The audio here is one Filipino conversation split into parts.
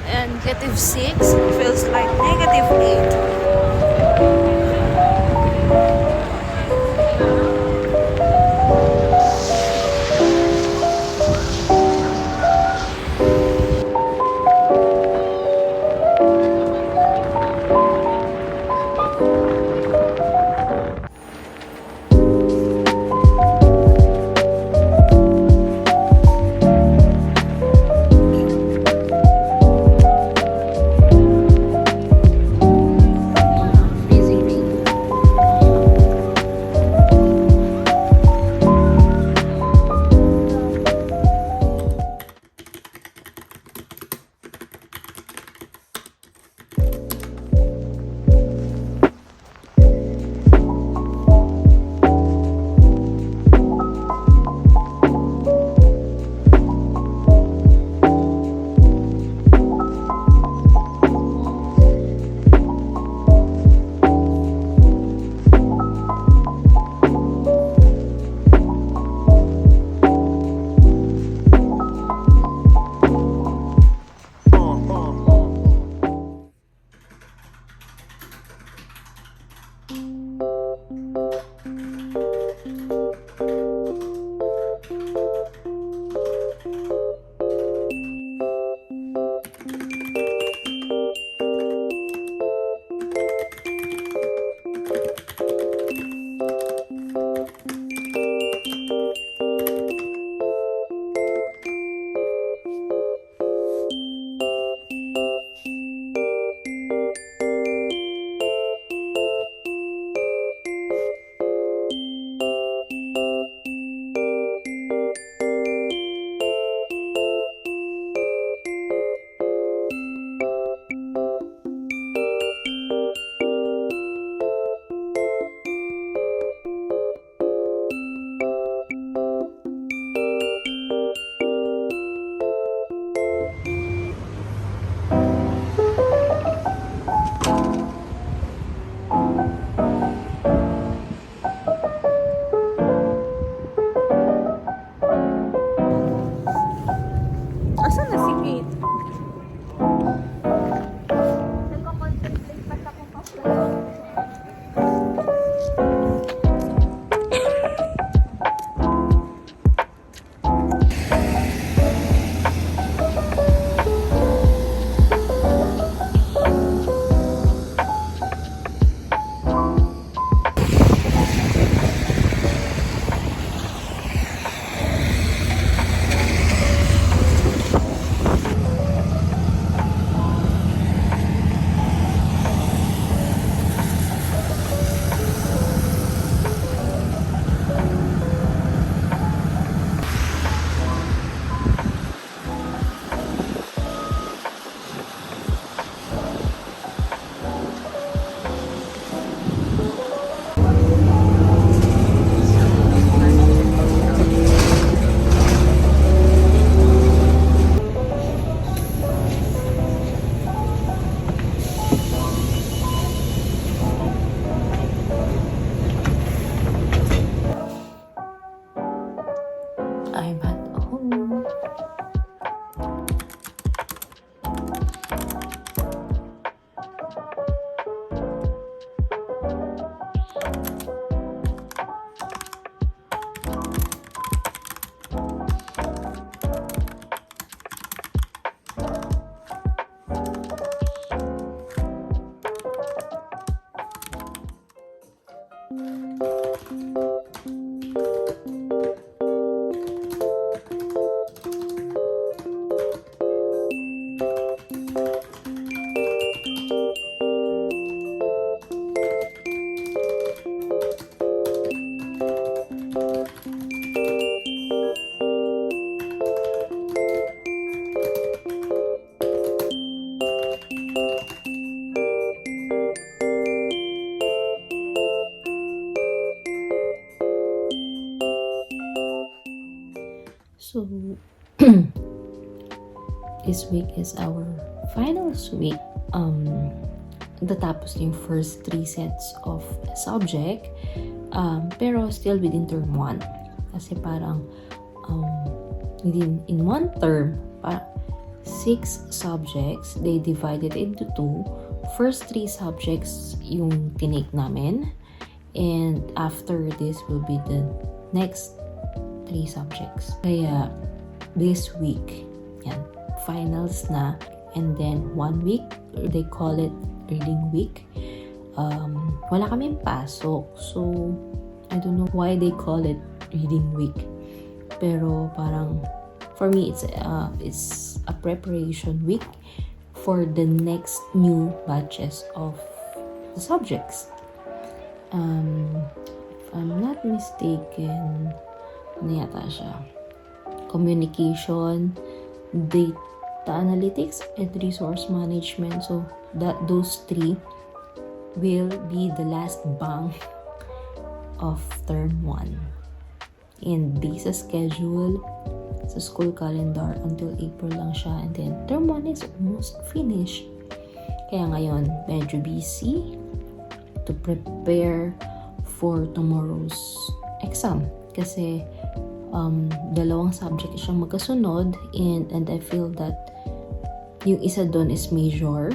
and -6 feels like -8. Asan na si Kate? Nagko-contemplate pa siya kung papalawin. I'm at home. So, this week is our finals week. Natapos yung first 3 sets of subject, pero still within term 1. Kasi parang, within in one term, 6 subjects. They divided into 2. First 3 subjects yung tinake namin. And after this will be the next 3 subjects. Kaya this week, yan, finals na. And then 1 week, they call it reading week. Wala kaming pasok. So, I don't know why they call it reading week. Pero parang, for me, it's a preparation week for the next new batches of the subjects. If I'm not mistaken, ano yata siya? Communication, data analytics, and resource management. So, those 3 will be the last bang of term 1. And this is schedule sa school calendar until April lang siya. And then, term 1 is almost finished. Kaya ngayon, medyo busy to prepare for tomorrow's exam. Kasi, dalawang subject siyang magkasunod. And I feel that yung isa doon is major.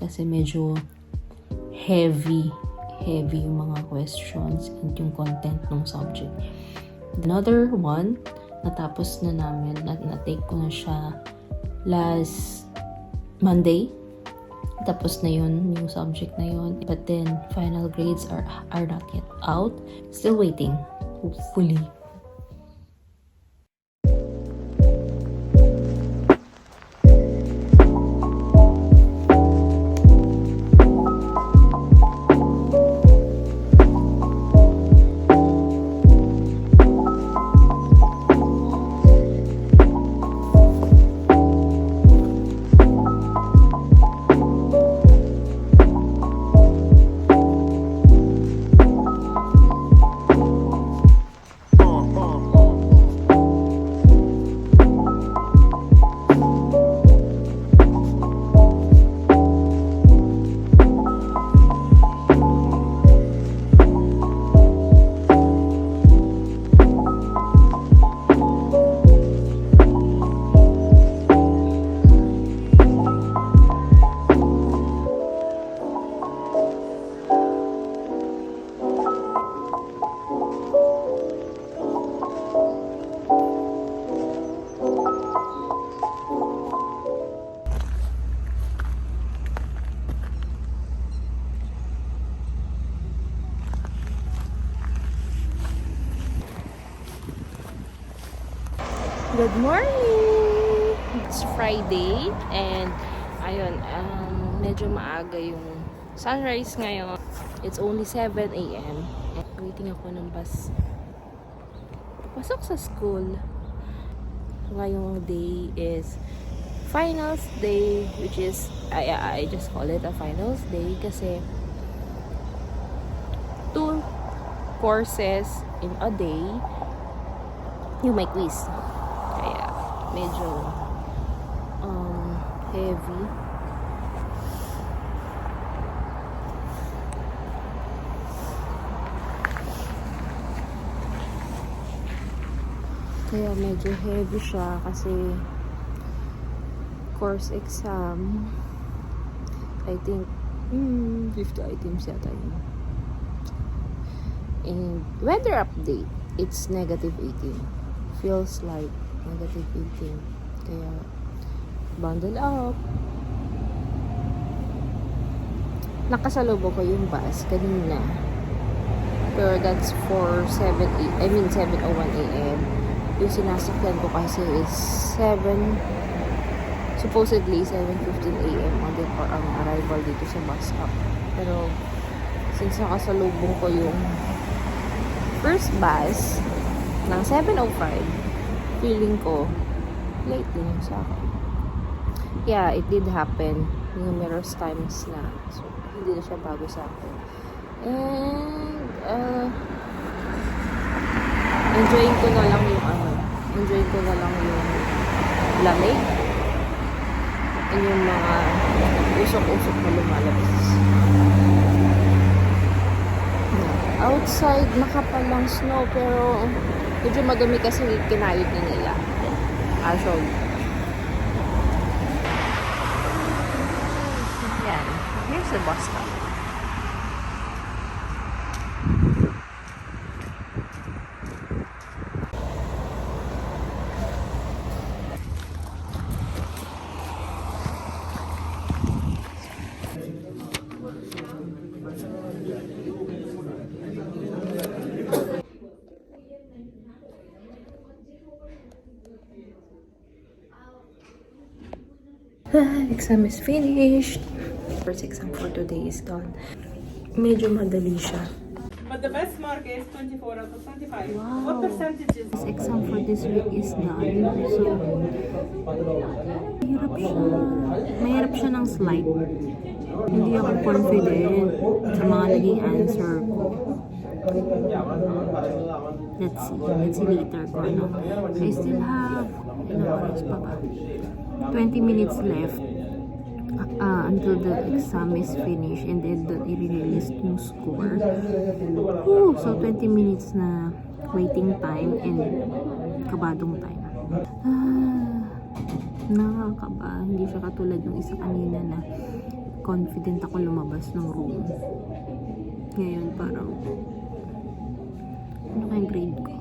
Kasi medyo heavy yung mga questions and yung content ng subject. Another one, natapos na namin, na-take ko na siya last Monday. Tapos na yun, yung subject na yun. But then, final grades are not yet out. Still waiting, hopefully. Good morning! It's Friday and ayun, medyo maaga yung sunrise ngayon. It's only 7 a.m. and waiting ako ng bus pasok sa school. Ngayong day is finals day, which is I just call it a finals day kasi 2 courses in a day yung may quiz. Kaya medyo heavy. Kaya medyo heavy siya kasi course exam. I think 50 items yata yun. And weather update, it's -18. Feels like -18. Kaya bundle up. Nakasalubong ko yung bus kanina. Pero that's for 7:01 a.m. Yung sinasakyan ko kasi is supposedly 7:15 a.m. ang arrival dito sa bus stop. Pero since nakasalubong ko yung first bus ng 7:05, feeling ko late din yung sa akin. Yeah, it did happen numerous times na. So, hindi na siya bago sa akin. And enjoying ko na lang yung lamig and yung mga usok-usok na lumalabas. Outside, makapal lang snow, pero medyo madumi kasi kinayod na nila. I'll show you. sa bus stop. Exam is finished. First exam for today is done. Medyo madali siya. But the best mark is 24 out of 25. Wow. What percentage is This exam for this week is done. So, mahirap siya ng slide. Hindi ako confident sa mga naging answer ko. Let's see later ko ano. I still have, oras pa ba? 20 minutes left until the exam is finished and then i-release yung score. So 20 minutes na waiting time and kabadong time. Nakakaba. Hindi siya katulad ng isa kanina na confident ako lumabas ng room. Ngayon parang ano kayang grade ko?